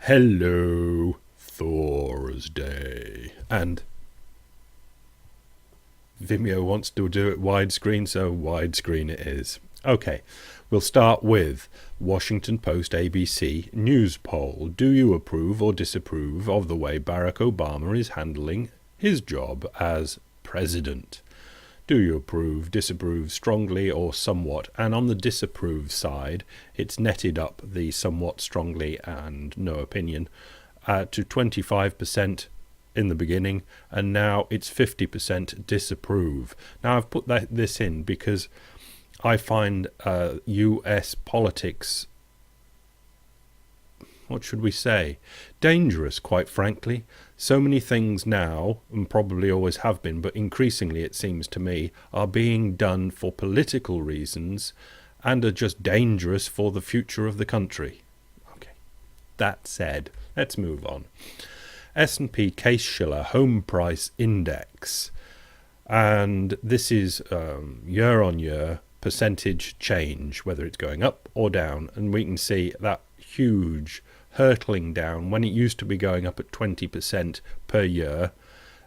Hello, Thursday. And Vimeo wants to do it widescreen, so widescreen it is. Okay, we'll start with Washington Post ABC news poll. Do you approve or disapprove of the way Barack Obama is handling his job as president? Do you approve, disapprove, strongly or somewhat? And on the disapprove side, it's netted up the somewhat, strongly and no opinion to 25% in the beginning, and now it's 50% disapprove. Now I've put this in because I find US politics, what should we say, dangerous, quite frankly. So many things now, and probably always have been, but increasingly it seems to me, are being done for political reasons and are just dangerous for the future of the country. Okay, that said, let's move on. S&P Case-Shiller Home Price Index, and this is year-on-year percentage change, whether it's going up or down, and we can see that huge hurtling down when it used to be going up at 20% per year,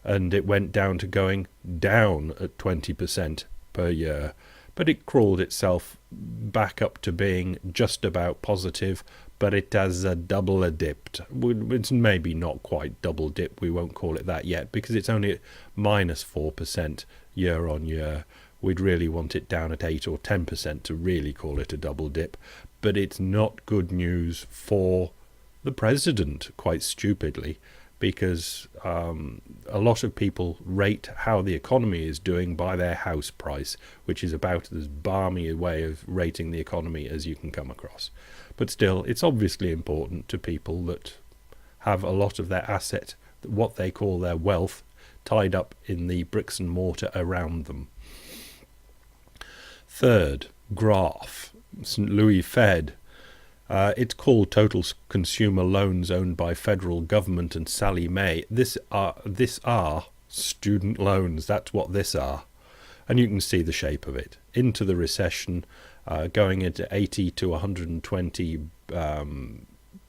and it went down to going down at 20% per year, but it crawled itself back up to being just about positive, but it has double dipped. It's maybe not quite double dip, we won't call it that yet, because it's only at minus 4% year on year. We'd really want it down at 8 or 10% to really call it a double dip, but it's not good news for the president, quite stupidly, because a lot of people rate how the economy is doing by their house price, which is about as balmy a way of rating the economy as you can come across. But still, it's obviously important to people that have a lot of their asset, what they call their wealth, tied up in the bricks and mortar around them. Third graph, St. Louis Fed. It's called Total Consumer Loans Owned by Federal Government and Sallie Mae. This are student loans. That's what this are. And you can see the shape of it. Into the recession, going into 80 to 120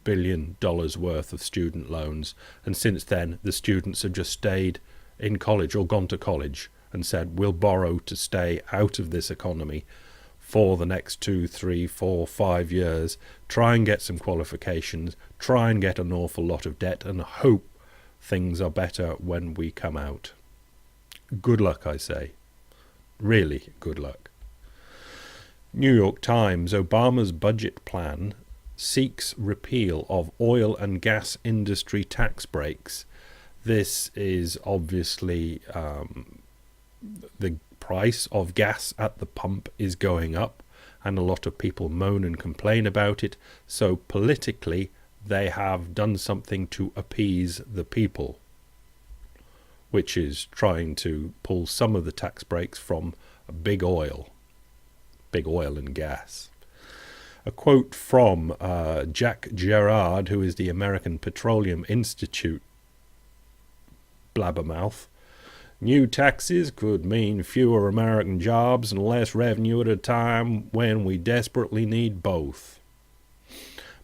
billion dollars worth of student loans. And since then, the students have just stayed in college or gone to college and said, we'll borrow to stay out of this economy for the next 2, 3, 4, 5 years, try and get some qualifications, try and get an awful lot of debt, and hope things are better when we come out. Good luck, I say. Really good luck. New York Times, Obama's budget plan seeks repeal of oil and gas industry tax breaks. This is obviously the price of gas at the pump is going up, and a lot of people moan and complain about it, so politically they have done something to appease the people, which is trying to pull some of the tax breaks from big oil and gas. A quote from Jack Gerard, who is the American Petroleum Institute blabbermouth. New taxes could mean fewer American jobs and less revenue at a time when we desperately need both.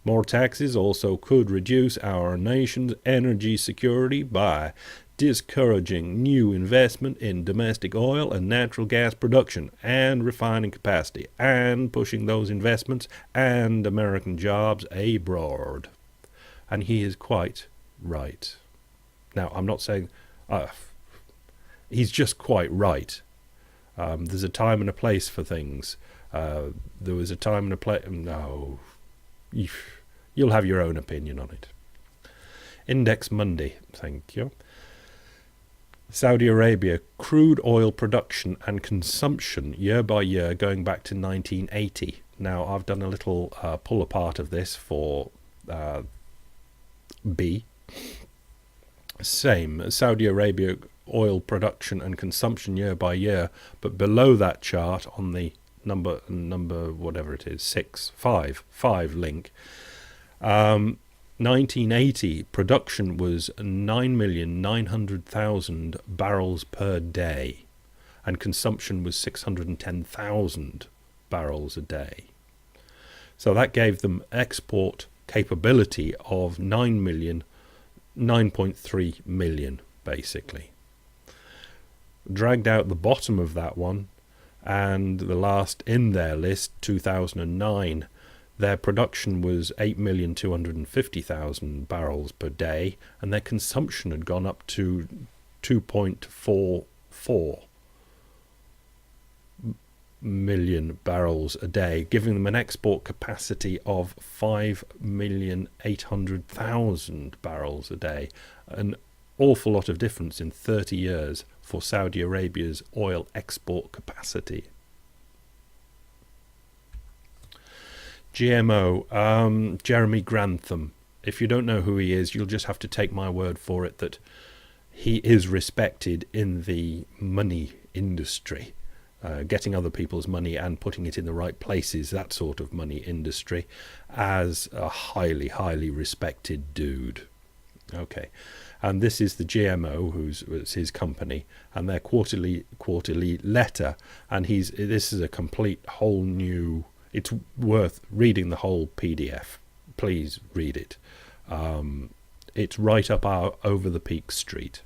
More taxes also could reduce our nation's energy security by discouraging new investment in domestic oil and natural gas production and refining capacity, and pushing those investments and American jobs abroad. And he is quite right. Now, I'm not saying... he's just quite right. There's a time and a place for things. There was a time and a place... No. You'll have your own opinion on it. Index Monday. Thank you. Saudi Arabia, crude oil production and consumption year by year going back to 1980. Now, I've done a little pull apart of this for B. Same. Saudi Arabia oil production and consumption year by year, but below that chart on the number whatever it is, 5 link, 1980 production was 9,900,000 barrels per day, and consumption was 610,000 barrels a day. So that gave them export capability of 9.3 million, basically. Dragged out the bottom of that one, and the last in their list, 2009, their production was 8,250,000 barrels per day, and their consumption had gone up to 2.44 million barrels a day, giving them an export capacity of 5,800,000 barrels a day. An awful lot of difference in 30 years for Saudi Arabia's oil export capacity. GMO, Jeremy Grantham. If you don't know who he is, you'll just have to take my word for it that he is respected in the money industry. Getting other people's money and putting it in the right places, that sort of money industry, as a highly, highly respected dude. Okay, and this is the GMO, it's his company, and their quarterly letter, and this is a complete whole new. It's worth reading the whole PDF. Please read it. It's right up over the Peak Street.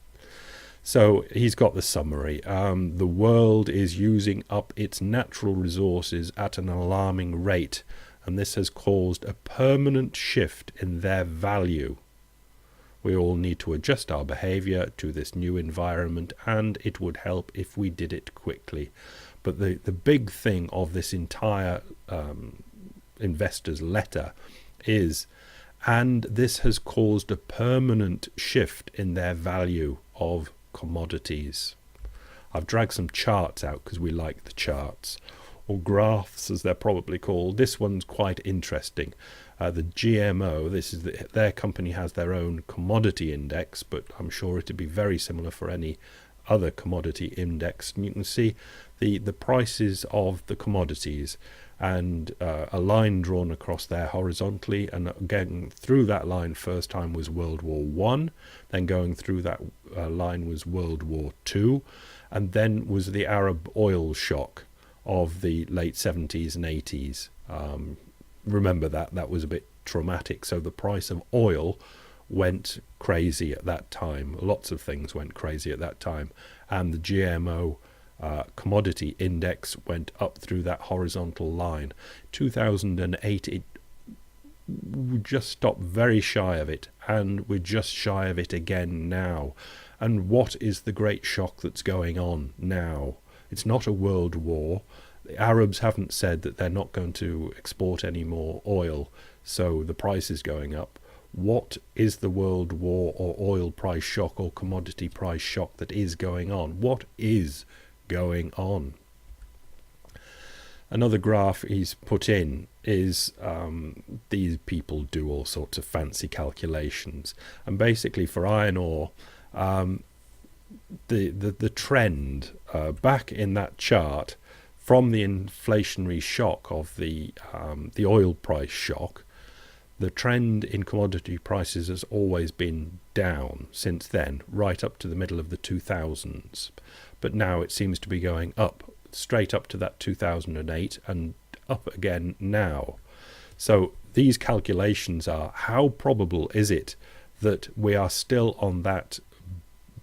So he's got the summary. The world is using up its natural resources at an alarming rate, and this has caused a permanent shift in their value. We all need to adjust our behavior to this new environment, and it would help if we did it quickly. But the big thing of this entire investor's letter is, and this has caused a permanent shift in their value of commodities. I've dragged some charts out because we like the charts, or graphs as they're probably called. This one's quite interesting. The GMO, their company has their own commodity index, but I'm sure it'd be very similar for any other commodity index. And you can see the prices of the commodities, and a line drawn across there horizontally, and again through that line first time was World War One, then going through that line was World War Two, and then was the Arab oil shock of the late 70s and 80s. Remember that was a bit traumatic, so the price of oil went crazy at that time. Lots of things went crazy at that time, and the GMO commodity index went up through that horizontal line. 2008 we just stopped very shy of it, and we're just shy of it again now. And what is the great shock that's going on now? It's not a world war. The Arabs haven't said that they're not going to export any more oil, so the price is going up. What is the world war or oil price shock or commodity price shock that is going on? What is going on? Another graph he's put in is these people do all sorts of fancy calculations, and basically for iron ore, the trend back in that chart from the inflationary shock of the oil price shock, the trend in commodity prices has always been down since then, right up to the middle of the 2000s. But now it seems to be going up, straight up to that 2008 and up again now. So these calculations are, how probable is it that we are still on that,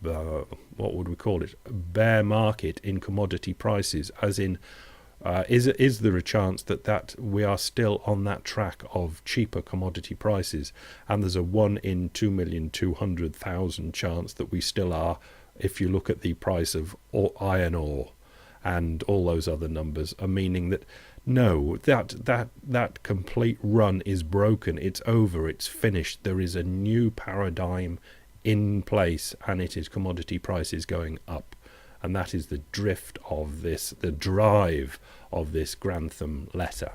what would we call it, bear market in commodity prices, as in, is there a chance that we are still on that track of cheaper commodity prices, and there's a 1 in 2,200,000 chance that we still are, if you look at the price of iron ore and all those other numbers, are meaning that no, that complete run is broken, it's over, it's finished. There is a new paradigm in place, and it is commodity prices going up. And that is the drift of this, the drive of this Grantham letter.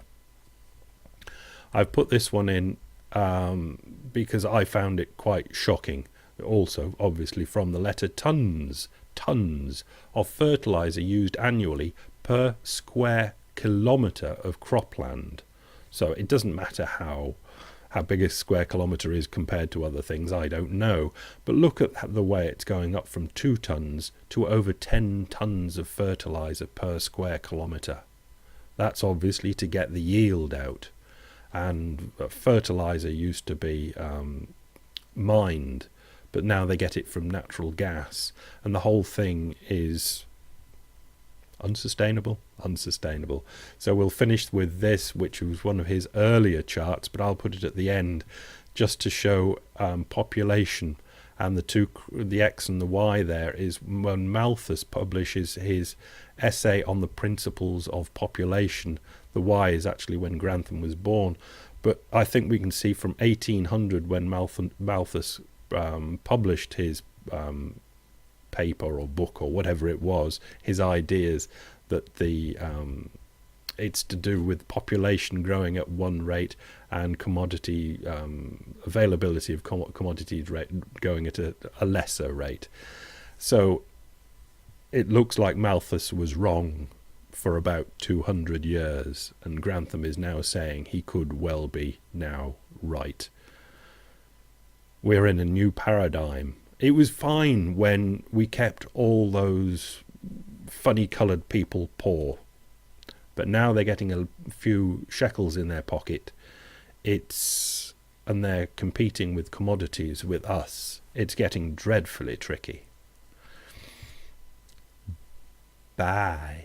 I've put this one in because I found it quite shocking. Also, obviously, from the letter, tons of fertilizer used annually per square kilometre of cropland. So it doesn't matter how big a square kilometre is compared to other things, I don't know. But look at the way it's going up from 2 tons to over 10 tons of fertilizer per square kilometre. That's obviously to get the yield out. and fertilizer used to be mined, but now they get it from natural gas, and the whole thing is unsustainable. So we'll finish with this, which was one of his earlier charts, but I'll put it at the end just to show population, and the X and the Y there is when Malthus publishes his essay on the principles of population. The Y is actually when Grantham was born, but I think we can see from 1800 when Malthus published his paper or book or whatever it was, his ideas, that it's to do with population growing at one rate and commodity availability of commodities going at a lesser rate. So it looks like Malthus was wrong for about 200 years, and Grantham is now saying he could well be now right. We're in a new paradigm. It was fine when we kept all those funny coloured people poor, but now they're getting a few shekels in their pocket. And they're competing with commodities with us. It's getting dreadfully tricky. Bye.